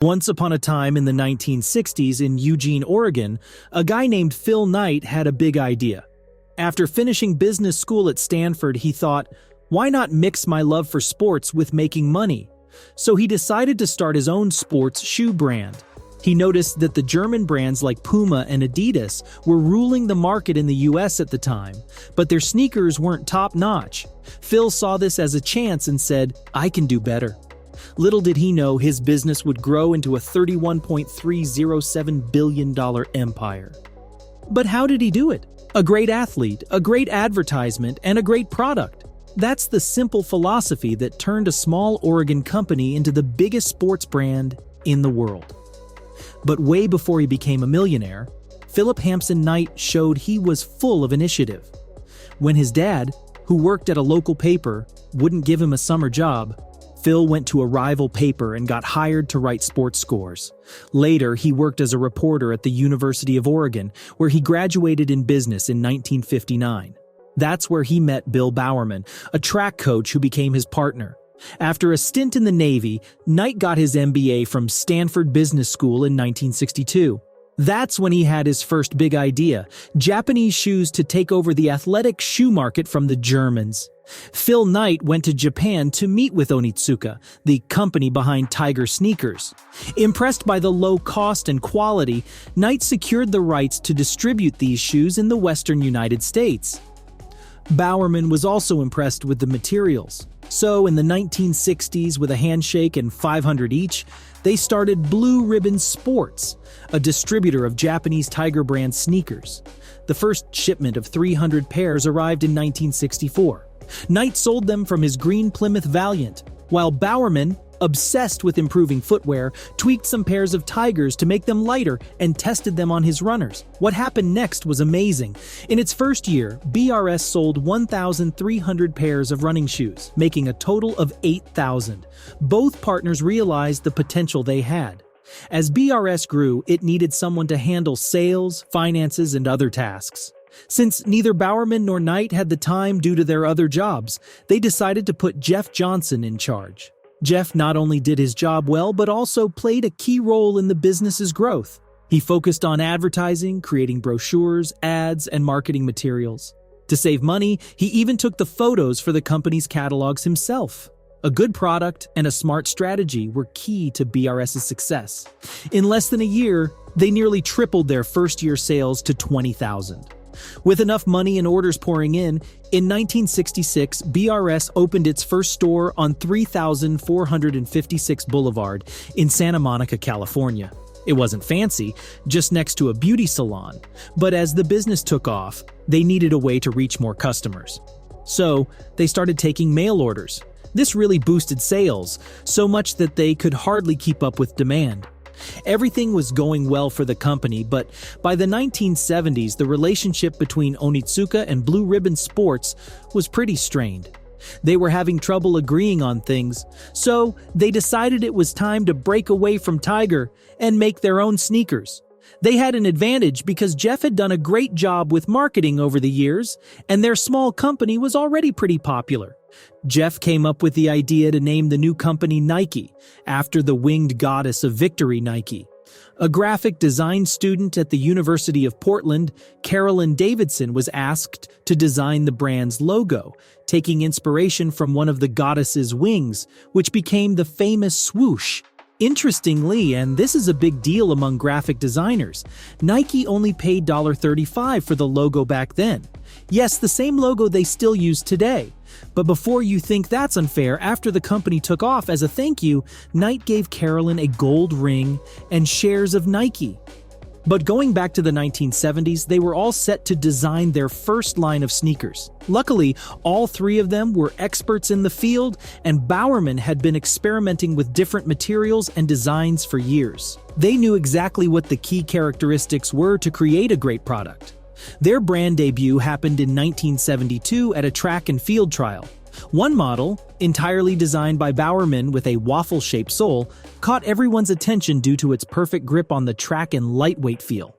Once upon a time in the 1960s in Eugene, Oregon, a guy named Phil Knight had a big idea. After finishing business school at Stanford, he thought, why not mix my love for sports with making money? So he decided to start his own sports shoe brand. He noticed that the German brands like Puma and Adidas were ruling the market in the US at the time, but their sneakers weren't top-notch. Phil saw this as a chance and said, I can do better. Little did he know his business would grow into a $31.307 billion empire. But how did he do it? A great athlete, a great advertisement, and a great product. That's the simple philosophy that turned a small Oregon company into the biggest sports brand in the world. But way before he became a millionaire, Philip Hampson Knight showed he was full of initiative. When his dad, who worked at a local paper, wouldn't give him a summer job, Phil went to a rival paper and got hired to write sports scores. Later, he worked as a reporter at the University of Oregon, where he graduated in business in 1959. That's where he met Bill Bowerman, a track coach who became his partner. After a stint in the Navy, Knight got his MBA from Stanford Business School in 1962. That's when he had his first big idea, Japanese shoes to take over the athletic shoe market from the Germans. Phil Knight went to Japan to meet with Onitsuka, the company behind Tiger sneakers. Impressed by the low cost and quality, Knight secured the rights to distribute these shoes in the western United States. Bowerman was also impressed with the materials. So in the 1960s, with a handshake and $500 each, they started Blue Ribbon Sports, a distributor of Japanese Tiger brand sneakers. The first shipment of 300 pairs arrived in 1964. Knight sold them from his green Plymouth Valiant, while Bowerman, obsessed with improving footwear, tweaked some pairs of Tigers to make them lighter and tested them on his runners. What happened next was amazing. In its first year, BRS sold 1,300 pairs of running shoes, making a total of 8,000. Both partners realized the potential they had. As BRS grew, it needed someone to handle sales, finances, and other tasks. Since neither Bowerman nor Knight had the time due to their other jobs, they decided to put Jeff Johnson in charge. Jeff not only did his job well, but also played a key role in the business's growth. He focused on advertising, creating brochures, ads, and marketing materials. To save money, he even took the photos for the company's catalogs himself. A good product and a smart strategy were key to BRS's success. In less than a year, they nearly tripled their first-year sales to 20,000. With enough money and orders pouring in 1966, BRS opened its first store on 3456 Boulevard in Santa Monica, California. It wasn't fancy, just next to a beauty salon, but as the business took off, they needed a way to reach more customers. So, they started taking mail orders. This really boosted sales, so much that they could hardly keep up with demand. Everything was going well for the company, but by the 1970s, the relationship between Onitsuka and Blue Ribbon Sports was pretty strained. They were having trouble agreeing on things, so they decided it was time to break away from Tiger and make their own sneakers. They had an advantage because Jeff had done a great job with marketing over the years, and their small company was already pretty popular. Jeff came up with the idea to name the new company Nike, after the winged goddess of victory Nike. A graphic design student at the University of Portland, Carolyn Davidson, was asked to design the brand's logo, taking inspiration from one of the goddess's wings, which became the famous swoosh. Interestingly, and this is a big deal among graphic designers, Nike only paid $35 for the logo back then. Yes, the same logo they still use today. But before you think that's unfair, after the company took off, as a thank you, Knight gave Carolyn a gold ring and shares of Nike. But going back to the 1970s, they were all set to design their first line of sneakers. Luckily, all three of them were experts in the field, and Bowerman had been experimenting with different materials and designs for years. They knew exactly what the key characteristics were to create a great product. Their brand debut happened in 1972 at a track and field trial. One model, entirely designed by Bowerman with a waffle-shaped sole, caught everyone's attention due to its perfect grip on the track and lightweight feel.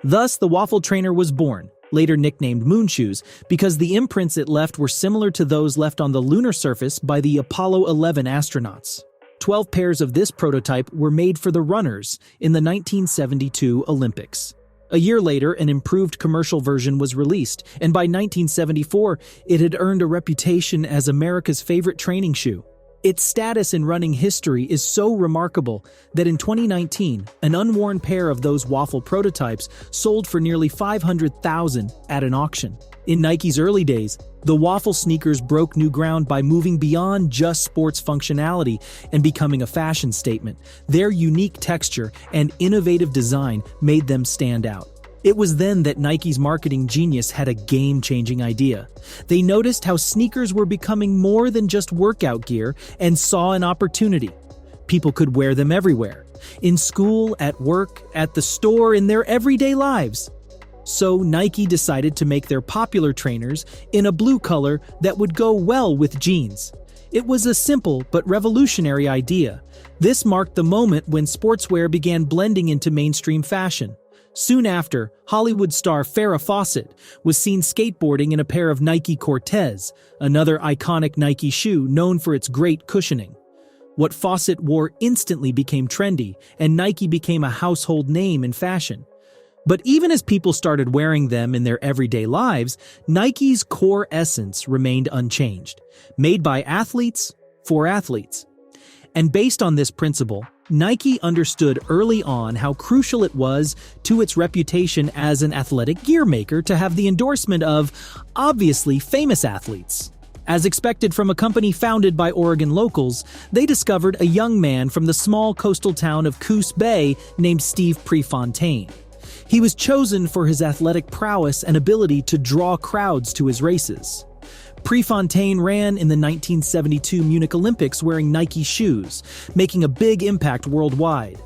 Thus, the waffle trainer was born, later nicknamed Moon Shoes, because the imprints it left were similar to those left on the lunar surface by the Apollo 11 astronauts. 12 pairs of this prototype were made for the runners in the 1972 Olympics. A year later, an improved commercial version was released, and by 1974, it had earned a reputation as America's favorite training shoe. Its status in running history is so remarkable that in 2019, an unworn pair of those waffle prototypes sold for nearly $500,000 at an auction. In Nike's early days, the waffle sneakers broke new ground by moving beyond just sports functionality and becoming a fashion statement. Their unique texture and innovative design made them stand out. It was then that Nike's marketing genius had a game-changing idea. They noticed how sneakers were becoming more than just workout gear and saw an opportunity. People could wear them everywhere, in school, at work, at the store, in their everyday lives. So Nike decided to make their popular trainers in a blue color that would go well with jeans. It was a simple but revolutionary idea. This marked the moment when sportswear began blending into mainstream fashion. Soon after, Hollywood star Farrah Fawcett was seen skateboarding in a pair of Nike Cortez, another iconic Nike shoe known for its great cushioning. What Fawcett wore instantly became trendy, and Nike became a household name in fashion. But even as people started wearing them in their everyday lives, Nike's core essence remained unchanged. Made by athletes, for athletes. And based on this principle, Nike understood early on how crucial it was to its reputation as an athletic gear maker to have the endorsement of, obviously, famous athletes. As expected from a company founded by Oregon locals, they discovered a young man from the small coastal town of Coos Bay named Steve Prefontaine. He was chosen for his athletic prowess and ability to draw crowds to his races. Prefontaine ran in the 1972 Munich Olympics wearing Nike shoes, making a big impact worldwide.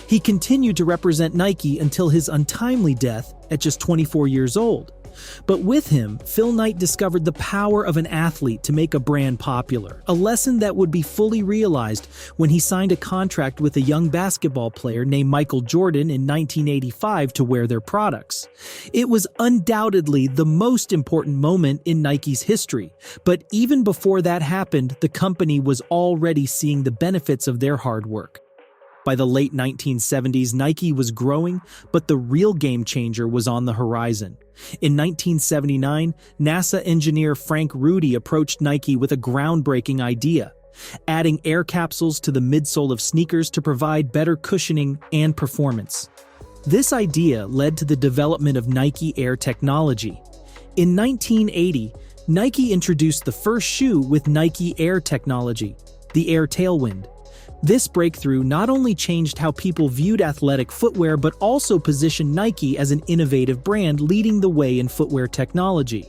He continued to represent Nike until his untimely death at just 24 years old. But with him, Phil Knight discovered the power of an athlete to make a brand popular, a lesson that would be fully realized when he signed a contract with a young basketball player named Michael Jordan in 1985 to wear their products. It was undoubtedly the most important moment in Nike's history, but even before that happened, the company was already seeing the benefits of their hard work. By the late 1970s, Nike was growing, but the real game changer was on the horizon. In 1979, NASA engineer Frank Rudy approached Nike with a groundbreaking idea, adding air capsules to the midsole of sneakers to provide better cushioning and performance. This idea led to the development of Nike Air technology. In 1980, Nike introduced the first shoe with Nike Air technology, the Air Tailwind. This breakthrough not only changed how people viewed athletic footwear but also positioned Nike as an innovative brand leading the way in footwear technology.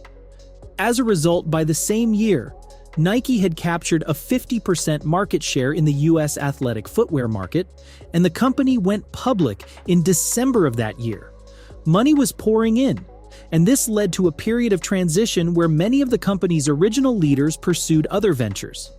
As a result, by the same year, Nike had captured a 50% market share in the U.S. athletic footwear market, and the company went public in December of that year. Money was pouring in, and this led to a period of transition where many of the company's original leaders pursued other ventures.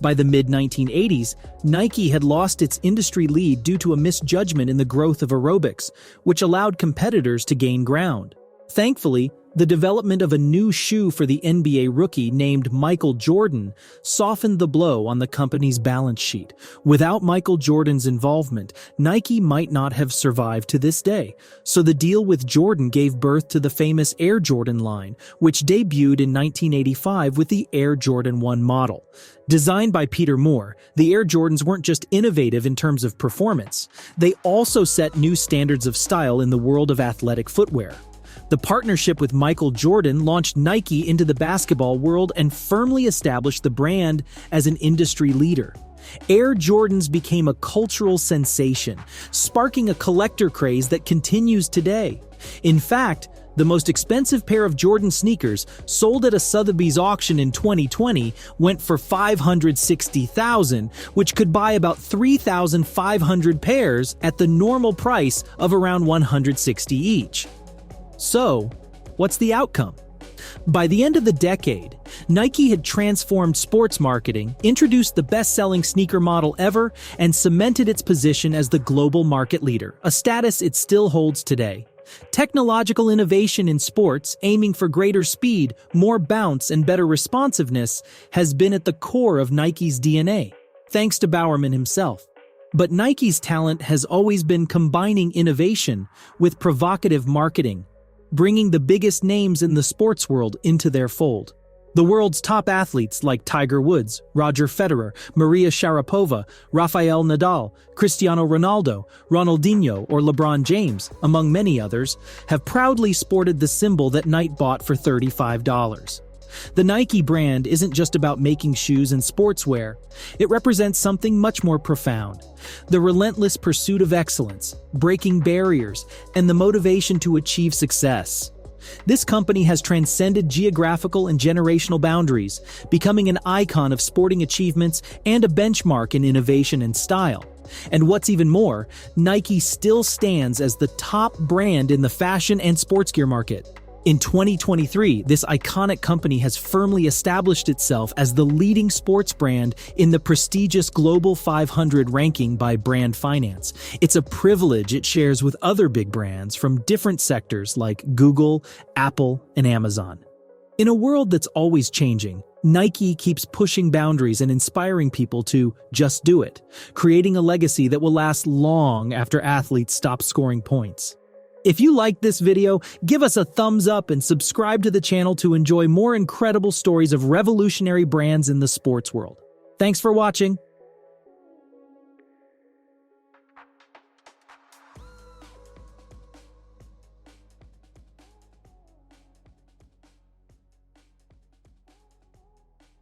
By the mid-1980s, Nike had lost its industry lead due to a misjudgment in the growth of aerobics, which allowed competitors to gain ground. Thankfully, the development of a new shoe for the NBA rookie named Michael Jordan softened the blow on the company's balance sheet. Without Michael Jordan's involvement, Nike might not have survived to this day, so the deal with Jordan gave birth to the famous Air Jordan line, which debuted in 1985 with the Air Jordan 1 model. Designed by Peter Moore, the Air Jordans weren't just innovative in terms of performance, they also set new standards of style in the world of athletic footwear. The partnership with Michael Jordan launched Nike into the basketball world and firmly established the brand as an industry leader. Air Jordans became a cultural sensation, sparking a collector craze that continues today. In fact, the most expensive pair of Jordan sneakers sold at a Sotheby's auction in 2020 went for $560,000, which could buy about 3,500 pairs at the normal price of around $160 each. So, what's the outcome? By the end of the decade, Nike had transformed sports marketing, introduced the best-selling sneaker model ever, and cemented its position as the global market leader, a status it still holds today. Technological innovation in sports, aiming for greater speed, more bounce, and better responsiveness, has been at the core of Nike's DNA. thanks to Bowerman himself. But Nike's talent has always been combining innovation with provocative marketing, bringing the biggest names in the sports world into their fold. The world's top athletes like Tiger Woods, Roger Federer, Maria Sharapova, Rafael Nadal, Cristiano Ronaldo, Ronaldinho, or LeBron James, among many others, have proudly sported the symbol that Nike bought for $35. The Nike brand isn't just about making shoes and sportswear. It represents something much more profound: the relentless pursuit of excellence, breaking barriers, and the motivation to achieve success. This company has transcended geographical and generational boundaries, becoming an icon of sporting achievements and a benchmark in innovation and style. And what's even more, Nike still stands as the top brand in the fashion and sports gear market. In 2023, this iconic company has firmly established itself as the leading sports brand in the prestigious Global 500 ranking by Brand Finance. It's a privilege it shares with other big brands from different sectors like Google, Apple, and Amazon. In a world that's always changing, Nike keeps pushing boundaries and inspiring people to just do it, creating a legacy that will last long after athletes stop scoring points. If you liked this video, give us a thumbs up and subscribe to the channel to enjoy more incredible stories of revolutionary brands in the sports world. Thanks for watching.